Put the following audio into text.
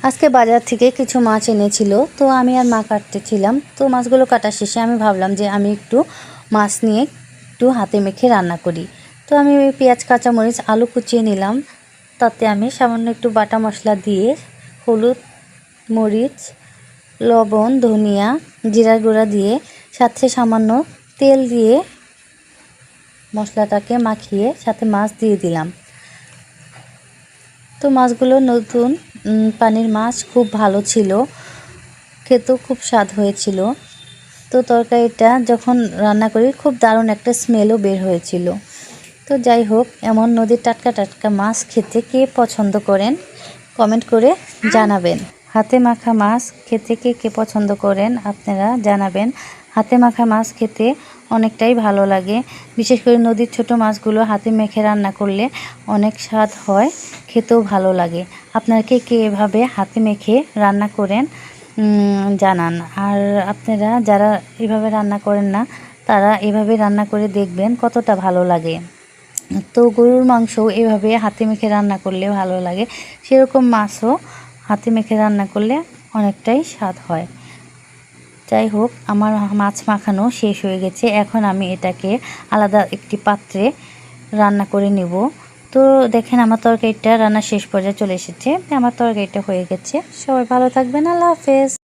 আজকে বাজার থেকে কিছু মাছ এনেছিল, তো আমি আর মা কাটতেছিলাম। তো মাছগুলো কাটার শেষে আমি ভাবলাম যে আমি একটু মাছ নিয়ে একটু হাতে মেখে রান্না করি। তো আমি পেঁয়াজ, কাঁচামরিচ, আলু কুচিয়ে নিলাম। তাতে আমি সামান্য একটু বাটা মশলা দিয়ে হলুদ, মরিচ, লবণ, ধনিয়া, জিরার গুঁড়া দিয়ে সাথে সামান্য তেল দিয়ে মশলাটাকে মাখিয়ে সাথে মাছ দিয়ে দিলাম। তো মাছগুলো নতুন পানির মাছ, খুব ভালো ছিল, খেতেও খুব স্বাদ হয়েছিল। তো তরকারিটা যখন রান্না করি খুব দারুণ একটা স্মেলও বের হয়েছিল। তো যাই হোক, এমন নদীর টাটকা টাটকা মাছ খেতে কে পছন্দ করেন কমেন্ট করে জানাবেন। হাতে মাখা মাছ খেতে কে কে পছন্দ করেন আপনারা জানাবেন। হাতে মাখা মাছ খেতে অনেকটাই ভালো লাগে, বিশেষ করে নদীর ছোট মাছগুলো হাতে মেখে রান্না করলে অনেক স্বাদ হয়, খেতেও ভালো লাগে। আপনারা কে কে এভাবে হাতে মেখে রান্না করেন জানান। আর আপনারা যারা এভাবে রান্না করেন না, তারা এভাবে রান্না করে দেখবেন কতটা ভালো লাগে। তো গরুর মাংসও এভাবে হাতে মেখে রান্না করলে ভালো লাগে, সেরকম মাছও হাতে মেখে রান্না করলে অনেকটাই স্বাদ হয়। যাই হোক, আমার মাছ মাখানো শেষ হয়ে গেছে। এখন আমি এটাকে আলাদা একটি পাত্রে রান্না করে নেব। তো দেখেন, আমার তরকারিটা রান্না শেষ পর্যায়ে চলে এসেছে। আমার তরকারিটা হয়ে গেছে। সবাই ভালো থাকবেন। আল্লাহ হাফেজ।